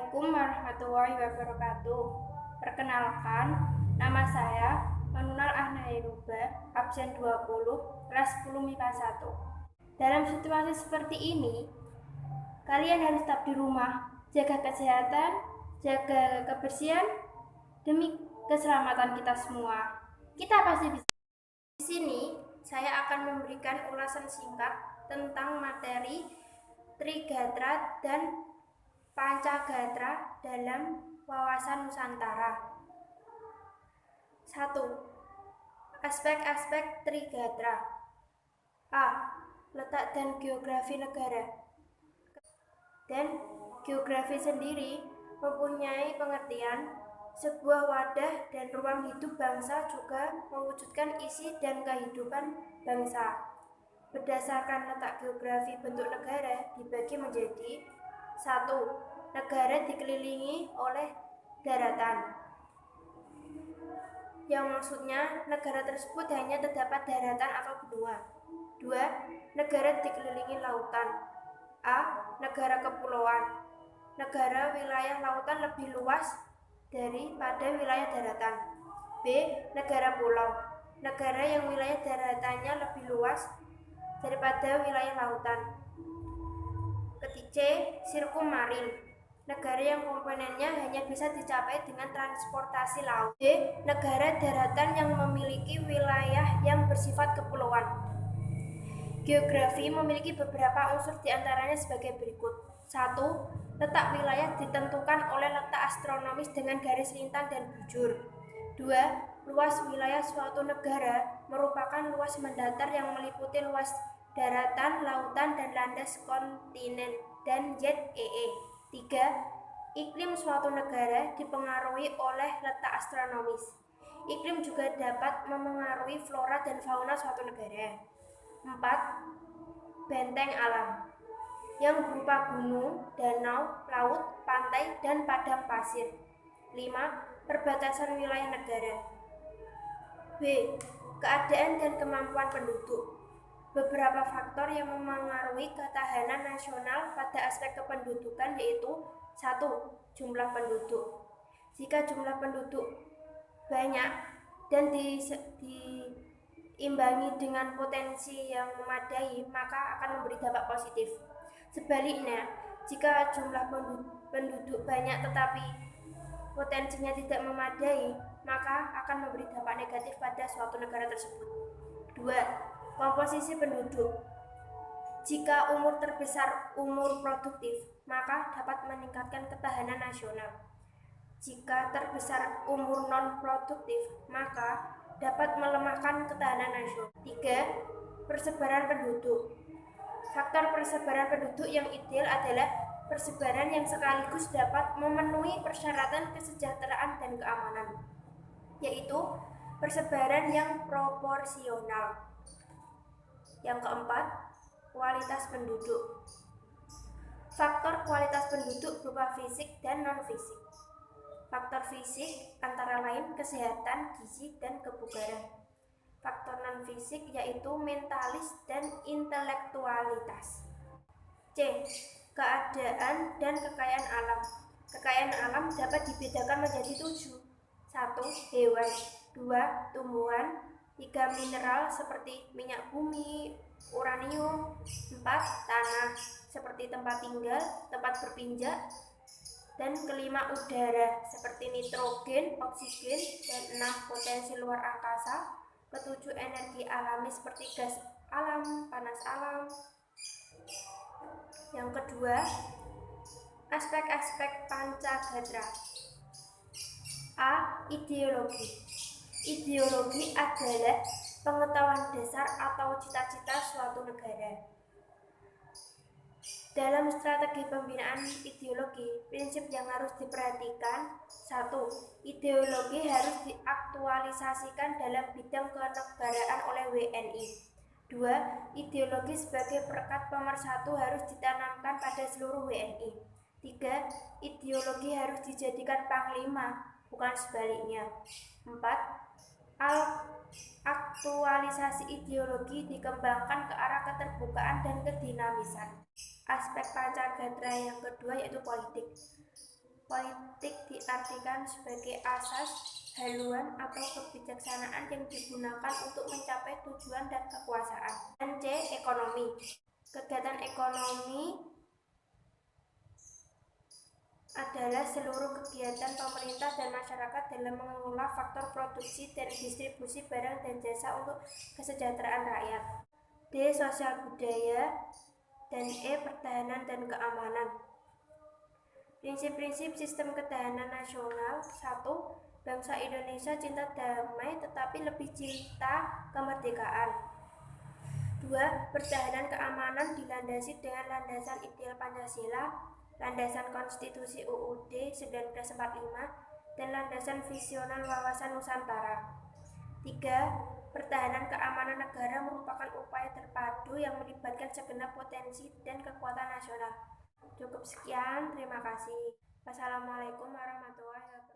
Assalamualaikum warahmatullahi wabarakatuh. Perkenalkan, nama saya Manunal Ahnairuba, absen 20, kelas 10 MIPA 1. Dalam situasi seperti ini, kalian harus tetap di rumah, jaga kesehatan, jaga kebersihan, demi keselamatan kita semua. Kita pasti bisa. Di sini, saya akan memberikan ulasan singkat tentang materi Trigatra dan Pancagatra dalam wawasan Nusantara. 1. Aspek-aspek Trigatra. A. Letak dan geografi negara. Dan geografi sendiri mempunyai pengertian sebuah wadah dan ruang hidup bangsa, juga mewujudkan isi dan kehidupan bangsa. Berdasarkan letak geografi, bentuk negara dibagi menjadi: 1. Negara dikelilingi oleh daratan, yang maksudnya negara tersebut hanya terdapat daratan atau benua. 2. Negara dikelilingi lautan. A. Negara kepulauan. Negara wilayah lautan lebih luas daripada wilayah daratan. B. Negara pulau. Negara yang wilayah daratannya lebih luas daripada wilayah lautan. C. Sirkumarin. Negara yang komponennya hanya bisa dicapai dengan transportasi laut. D. Negara daratan yang memiliki wilayah yang bersifat kepulauan. Geografi memiliki beberapa unsur, diantaranya sebagai berikut. 1. Letak wilayah ditentukan oleh letak astronomis dengan garis lintang dan bujur. 2. Luas wilayah suatu negara merupakan luas mendatar yang meliputi luas daratan, lautan, dan landas kontinen dan ZEE. 3. Iklim suatu negara dipengaruhi oleh letak astronomis. Iklim juga dapat memengaruhi flora dan fauna suatu negara. 4. Benteng alam, yang berupa gunung, danau, laut, pantai, dan padang pasir. 5. Perbatasan wilayah negara. B. Keadaan dan kemampuan penduduk. Beberapa faktor yang memengaruhi ketahanan nasional pada aspek kependudukan yaitu: 1. Jumlah penduduk. Jika jumlah penduduk banyak dan diimbangi dengan potensi yang memadai, maka akan memberi dampak positif. Sebaliknya, jika jumlah penduduk banyak tetapi potensinya tidak memadai, maka akan memberi dampak negatif pada suatu negara tersebut. 2. Komposisi penduduk. Jika umur terbesar umur produktif, maka dapat meningkatkan ketahanan nasional. Jika terbesar umur non-produktif, maka dapat melemahkan ketahanan nasional. 3. Persebaran penduduk. Faktor persebaran penduduk yang ideal adalah persebaran yang sekaligus dapat memenuhi persyaratan kesejahteraan dan keamanan, yaitu persebaran yang proporsional. Yang keempat, kualitas penduduk. Faktor kualitas penduduk berupa fisik dan non-fisik. Faktor fisik antara lain kesehatan, gizi, dan kebugaran. Faktor non-fisik yaitu mentalis dan intelektualitas. C. Keadaan dan kekayaan alam. Kekayaan alam dapat dibedakan menjadi 7. 1. Hewan. 2. Tumbuhan. 3. Mineral seperti minyak bumi, uranium. 4. Tanah seperti tempat tinggal, tempat berpijak. Dan kelima, udara seperti nitrogen, oksigen. Dan 6. Potensi luar angkasa. Ketujuh, energi alami seperti gas alam, panas alam. Yang kedua, aspek-aspek Pancagatra. A. Ideologi. Ideologi adalah pengetahuan dasar atau cita-cita suatu negara. Dalam strategi pembinaan ideologi, prinsip yang harus diperhatikan: 1. Ideologi harus diaktualisasikan dalam bidang kenegaraan oleh WNI. 2. Ideologi sebagai perekat pemersatu harus ditanamkan pada seluruh WNI. 3. Ideologi harus dijadikan panglima, bukan sebaliknya. 4. Aktualisasi ideologi dikembangkan ke arah keterbukaan dan kedinamisan. Aspek Pancagatra yang kedua yaitu politik. Politik diartikan sebagai asas, haluan, atau kebijaksanaan yang digunakan untuk mencapai tujuan dan kekuasaan. Dan C. Ekonomi. Kegiatan ekonomi adalah seluruh kegiatan pemerintah dan masyarakat dalam mengelola faktor produksi dan distribusi barang dan jasa untuk kesejahteraan rakyat. D. Sosial budaya. Dan E. Pertahanan dan keamanan. Prinsip-prinsip sistem ketahanan nasional. 1. Bangsa Indonesia cinta damai tetapi lebih cinta kemerdekaan. 2. Pertahanan keamanan dilandasi dengan landasan ideal Pancasila, landasan konstitusi UUD 1945, dan landasan visional wawasan Nusantara. 3. Pertahanan keamanan negara merupakan upaya terpadu yang melibatkan segenap potensi dan kekuatan nasional. Cukup sekian, terima kasih. Wassalamualaikum warahmatullahi wabarakatuh.